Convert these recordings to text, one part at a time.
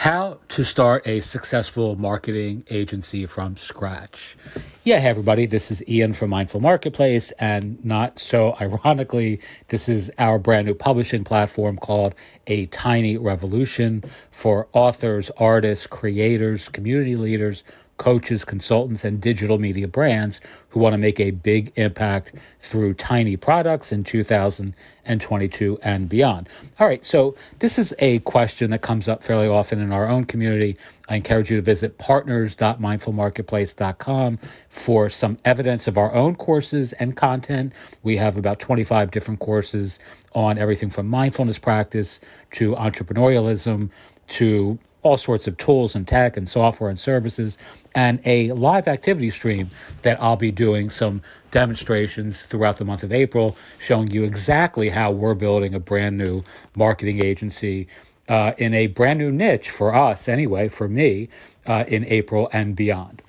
How to start a successful marketing agency from scratch. Yeah, hey everybody, this is Ian from Mindful Marketplace, and not so ironically, this is our brand new publishing platform called A Tiny Revolution for authors, artists, creators, community leaders, coaches, consultants, and digital media brands who want to make a big impact through tiny products in 2022 and beyond. All right, so this is a question that comes up fairly often in our own community. I encourage you to visit partners.mindfulmarketplace.com for some evidence of our own courses and content. We have about 25 different courses on everything from mindfulness practice to entrepreneurialism to all sorts of tools and tech and software and services, and a live activity stream that I'll be doing some demonstrations throughout the month of April, showing you exactly how we're building a brand new marketing agency in a brand new niche for us anyway, for me, in April and beyond.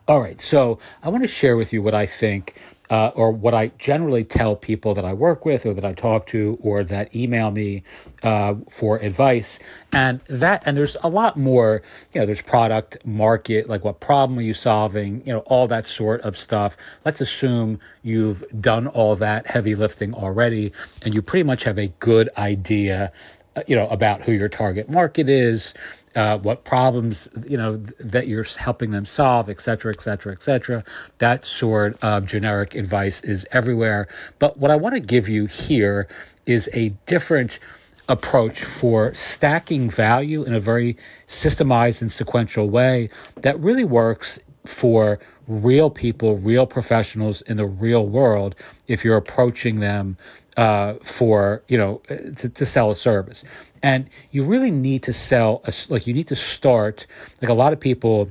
All right, so I want to share with you what I think or what I generally tell people that I work with or that I talk to or that email me for advice. And there's a lot more, there's product, market, like what problem are you solving, all that sort of stuff. Let's assume you've done all that heavy lifting already and you pretty much have a good idea about who your target market is, what problems, that you're helping them solve, et cetera, et cetera, et cetera. That sort of generic advice is everywhere. But what I want to give you here is a different approach for stacking value in a very systemized and sequential way that really works for real people, real professionals in the real world if you're approaching them to sell a service. And you really need to you need to start, like a lot of people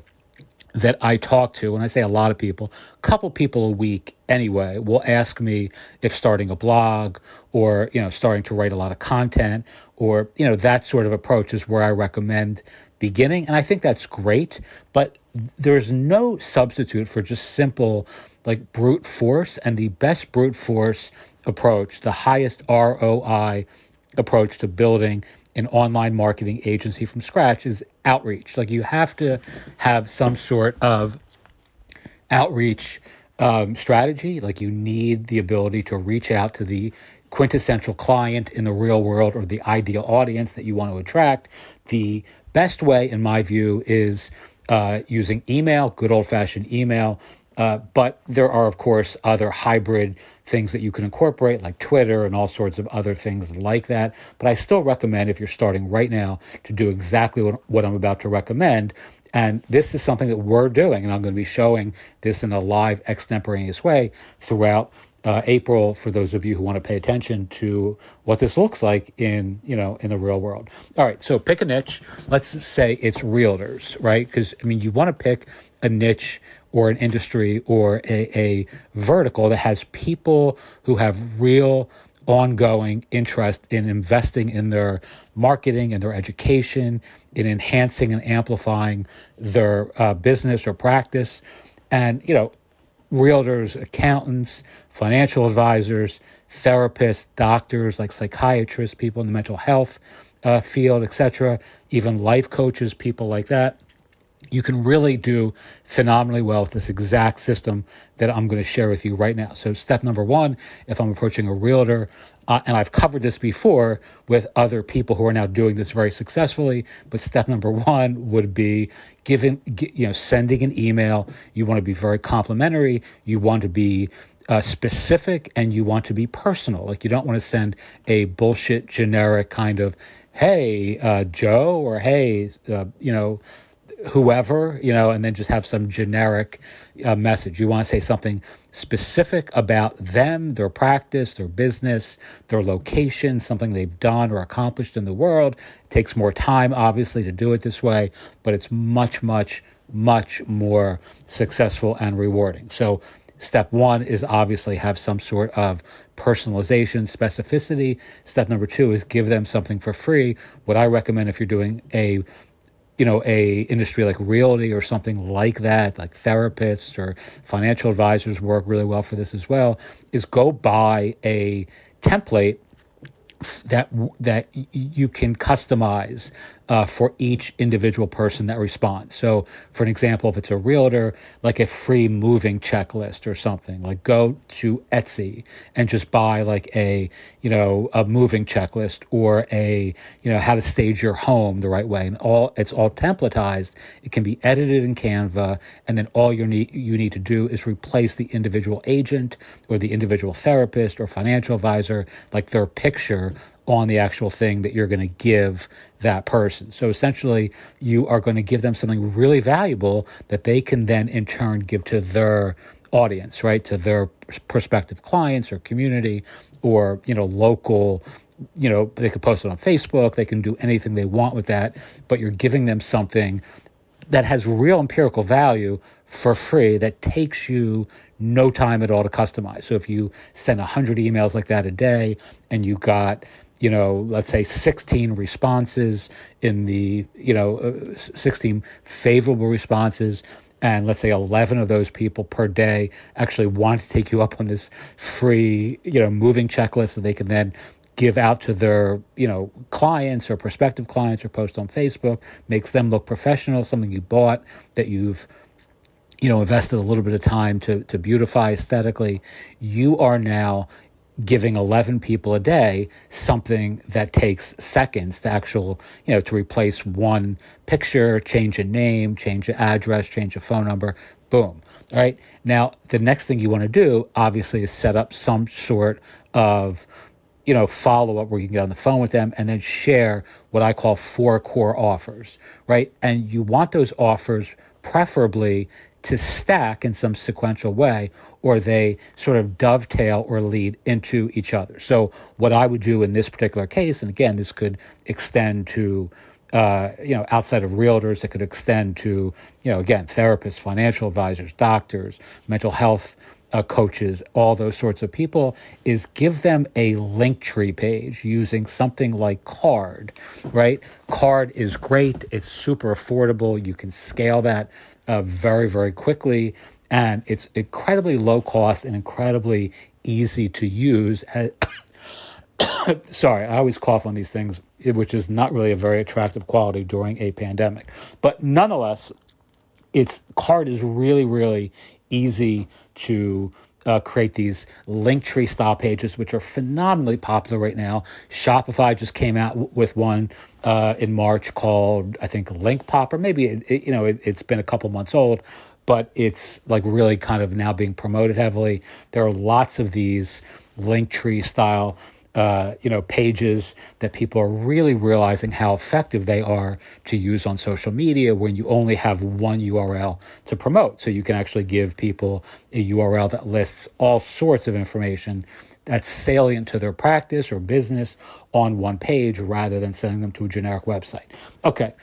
that I talk to, when I say a lot of people, a couple people a week anyway, will ask me if starting a blog or, starting to write a lot of content or, that sort of approach is where I recommend beginning. And I think that's great, but there's no substitute for just simple like brute force. And the best brute force approach, the highest ROI approach to building an online marketing agency from scratch is outreach. Like you have to have some sort of outreach strategy. Like you need the ability to reach out to the quintessential client in the real world or the ideal audience that you want to attract. The best way, in my view, is using email, good old-fashioned email. But there are, of course, other hybrid things that you can incorporate, like Twitter and all sorts of other things like that. But I still recommend, if you're starting right now, to do exactly what I'm about to recommend. And this is something that we're doing, and I'm going to be showing this in a live extemporaneous way throughout April for those of you who want to pay attention to what this looks like in the real world. All right, so pick a niche. Let's say it's realtors, right? Because, you want to pick a niche or an industry or a vertical that has people who have real ongoing interest in investing in their marketing and their education, in enhancing and amplifying their business or practice. And, realtors, accountants, financial advisors, therapists, doctors, like psychiatrists, people in the mental health field, etc., even life coaches, people like that. You can really do phenomenally well with this exact system that I'm going to share with you right now. So step number one, if I'm approaching a realtor, and I've covered this before with other people who are now doing this very successfully, but step number one would be sending an email. You want to be very complimentary. You want to be specific, and you want to be personal. Like you don't want to send a bullshit generic kind of, hey, Joe, or hey, whoever, and then just have some generic message. You want to say something specific about them, their practice, their business, their location, something they've done or accomplished in the world. It takes more time, obviously, to do it this way, but it's much, much, much more successful and rewarding. So step one is obviously have some sort of personalization, specificity. Step number two is give them something for free. What I recommend if you're doing a industry like realty or something like that, like therapists or financial advisors work really well for this as well, is go buy a template you can customize for each individual person that responds. So, for an example, if it's a realtor, like a free moving checklist or something, like go to Etsy and just buy like a moving checklist, or a how to stage your home the right way, and it's all templatized. It can be edited in Canva, and then all you need to do is replace the individual agent or the individual therapist or financial advisor, like their picture on the actual thing that you're going to give that person. So essentially, you are going to give them something really valuable that they can then in turn give to their audience, right? To their prospective clients or community, or local. They could post it on Facebook. They can do anything they want with that, but you're giving them something that has real empirical value for free, that takes you no time at all to customize. So if you send 100 emails like that a day, and you got let's say 16 responses in the 16 favorable responses, and let's say 11 of those people per day actually want to take you up on this free moving checklist that they can then give out to their clients or prospective clients, or post on Facebook, makes them look professional, something you bought that you've invested a little bit of time to beautify aesthetically. You are now giving 11 people a day something that takes seconds to to replace one picture, change a name, change an address, change a phone number, boom. All right. Now, the next thing you want to do, obviously, is set up some sort of follow-up where you can get on the phone with them and then share what I call 4 core offers, right? And you want those offers preferably to stack in some sequential way, or they sort of dovetail or lead into each other. So what I would do in this particular case, and again, this could extend to outside of realtors, it could extend to, again, therapists, financial advisors, doctors, mental health coaches, all those sorts of people, is give them a Linktree page using something like Card, right? Card is great. It's super affordable. You can scale that very, very quickly. And it's incredibly low cost and incredibly easy to use. Sorry, I always cough on these things, which is not really a very attractive quality during a pandemic. But nonetheless, Card is really, really easy to create these Linktree style pages, which are phenomenally popular right now. Shopify just came out with one in March called, I think, Link Pop, or maybe it's been a couple months old, but it's like really kind of now being promoted heavily. There are lots of these Linktree style pages that people are really realizing how effective they are to use on social media when you only have one URL to promote. So you can actually give people a URL that lists all sorts of information that's salient to their practice or business on one page, rather than sending them to a generic website. Okay.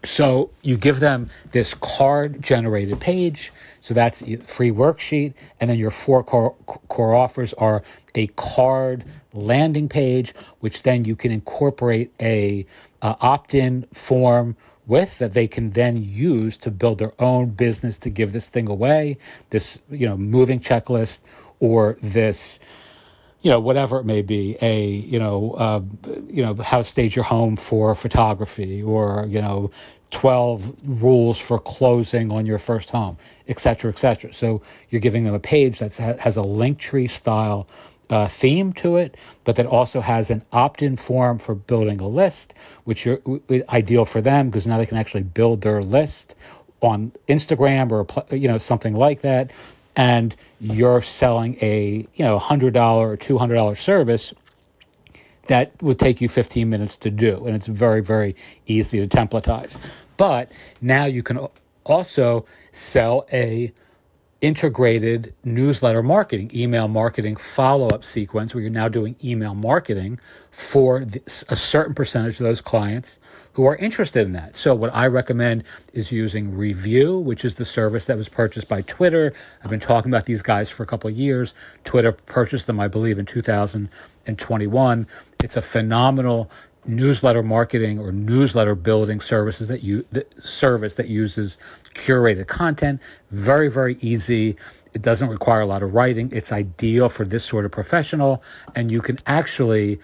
So you give them this card-generated page. So that's a free worksheet. And then your 4 core offers are a card landing page, which then you can incorporate a opt-in form with, that they can then use to build their own business, to give this thing away, this moving checklist, or this whatever it may be, how to stage your home for photography, or 12 rules for closing on your first home, et cetera, et cetera. So you're giving them a page that has a Linktree style theme to it, but that also has an opt-in form for building a list, which is ideal for them, because now they can actually build their list on Instagram or something like that. And you're selling a $100 or $200 service that would take you 15 minutes to do, and it's very, very easy to templatize. But now you can also sell a integrated newsletter marketing, email marketing follow-up sequence, where you're now doing email marketing for a certain percentage of those clients who are interested in that. So what I recommend is using Review, which is the service that was purchased by Twitter. I've been talking about these guys for a couple of years. Twitter purchased them, I believe, in 2021. It's a phenomenal newsletter marketing or newsletter building services service that uses curated content. Very, very easy. It doesn't require a lot of writing. It's ideal for this sort of professional, and you can actually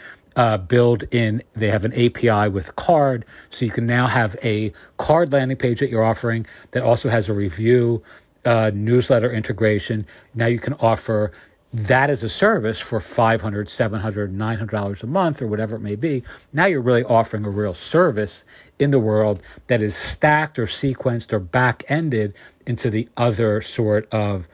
build in. They have an API with Card, so you can now have a Card landing page that you're offering that also has a review newsletter integration. Now you can offer that as a service for $500, $700, $900 a month or whatever it may be. Now you're really offering a real service in the world that is stacked or sequenced or back-ended into the other sort of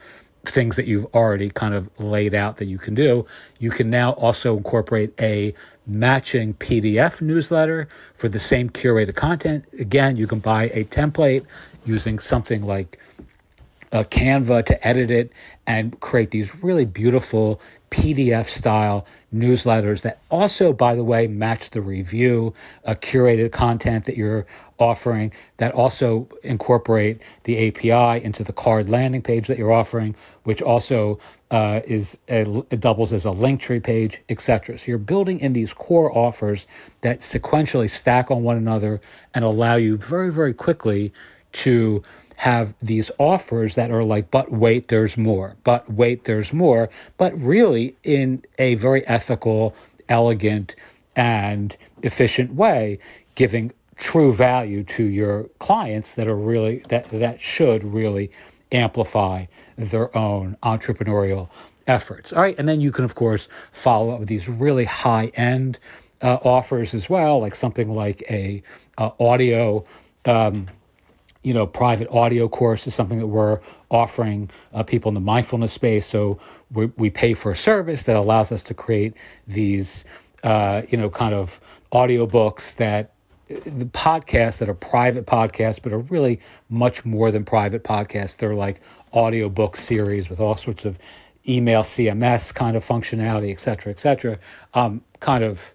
things that you've already kind of laid out that you can do. You can now also incorporate a matching PDF newsletter for the same curated content. Again, you can buy a template using something like Canva to edit it and create these really beautiful PDF style newsletters that also, by the way, match the review, curated content that you're offering, that also incorporate the API into the Card landing page that you're offering, which also it doubles as a link tree page, etc. So you're building in these core offers that sequentially stack on one another and allow you very, very quickly to have these offers that are like, but wait, there's more, but wait, there's more, but really in a very ethical, elegant, and efficient way, giving true value to your clients that are really, that should really amplify their own entrepreneurial efforts. All right. And then you can, of course, follow up with these really high-end offers as well, like something like a audio private audio course is something that we're offering people in the mindfulness space. So we pay for a service that allows us to create these, kind of audiobooks the podcasts that are private podcasts, but are really much more than private podcasts. They're like audiobook series with all sorts of email CMS kind of functionality, et cetera, kind of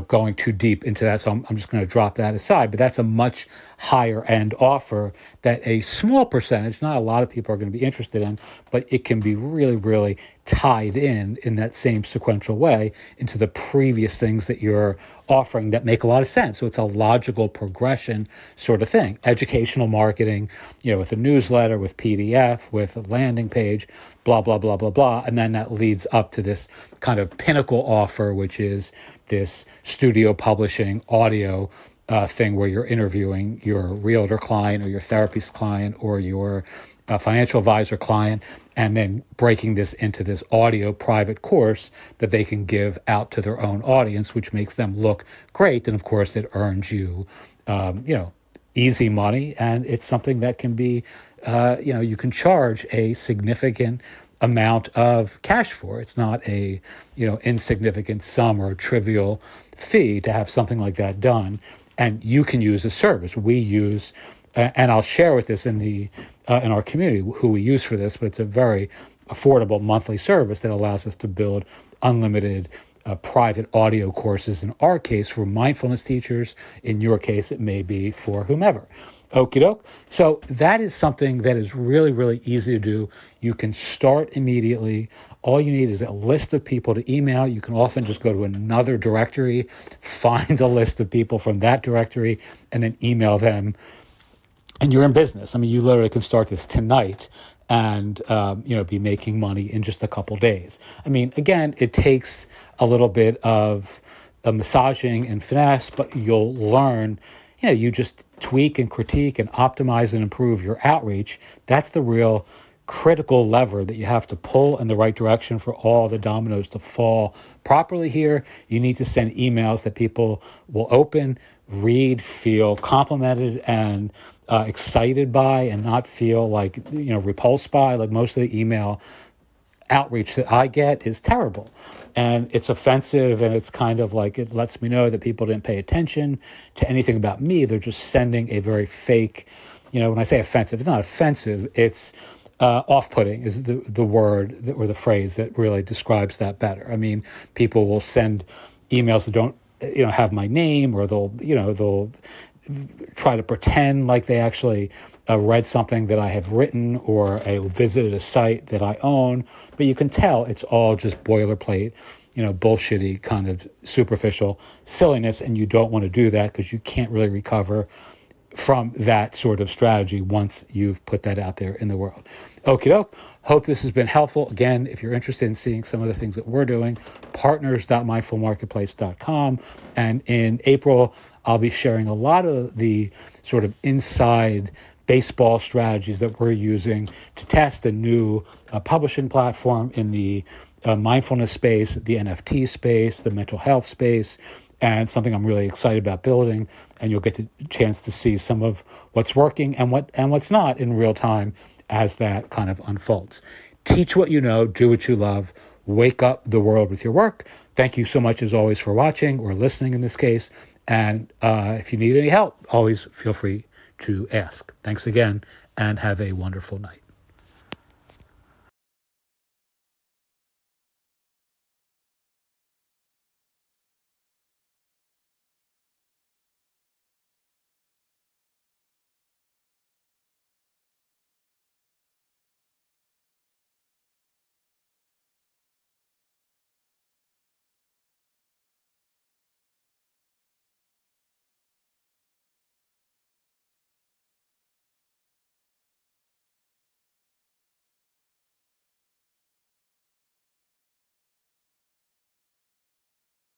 going too deep into that. So I'm just going to drop that aside. But that's a much higher end offer that a small percentage, not a lot of people are going to be interested in, but it can be really, really tied in that same sequential way into the previous things that you're offering that make a lot of sense. So it's a logical progression sort of thing. Educational marketing, with a newsletter, with PDF, with a landing page, blah, blah, blah, blah, blah. And then that leads up to this kind of pinnacle offer, which is this studio publishing audio thing where you're interviewing your realtor client or your therapist client or your financial advisor client, and then breaking this into this audio private course that they can give out to their own audience, which makes them look great. And of course, it earns you, easy money. And it's something that can be, you can charge a significant amount of cash for. It's not a, insignificant sum or a trivial fee to have something like that done. And you can use a service. We use, and I'll share with this in our community who we use for this, but it's a very affordable monthly service that allows us to build unlimited private audio courses, in our case for mindfulness teachers. In your case, it may be for whomever. Okie doke. So that is something that is really, really easy to do. You can start immediately. All you need is a list of people to email. You can often just go to another directory, find a list of people from that directory, and then email them. And you're in business. I mean, you literally can start this tonight and, be making money in just a couple days. I mean, again, it takes a little bit of massaging and finesse, but you'll learn. You just tweak and critique and optimize and improve your outreach. That's the real critical lever that you have to pull in the right direction for all the dominoes to fall properly here. You need to send emails that people will open, read, feel complimented and excited by, and not feel like, repulsed by. Like most of the email outreach that I get is terrible. And it's offensive, and it's kind of like it lets me know that people didn't pay attention to anything about me. They're just sending a very fake, when I say offensive, it's not offensive, it's off-putting is the word or the phrase that really describes that better. I mean, people will send emails that don't, have my name, or they'll try to pretend like they actually read something that I have written or visited a site that I own, but you can tell it's all just boilerplate, bullshitty kind of superficial silliness. And you don't want to do that because you can't really recover from that sort of strategy once you've put that out there in the world. Okie doke. Hope this has been helpful. Again, if you're interested in seeing some of the things that we're doing, partners.mindfulmarketplace.com. And in April, I'll be sharing a lot of the sort of inside baseball strategies that we're using to test a new publishing platform in the mindfulness space, the NFT space, the mental health space, and something I'm really excited about building. And you'll get a chance to see some of what's working and what's not in real time as that kind of unfolds. Teach what you know, do what you love, wake up the world with your work. Thank you so much, as always, for watching or listening in this case. And if you need any help, always feel free to ask. Thanks again, and have a wonderful night.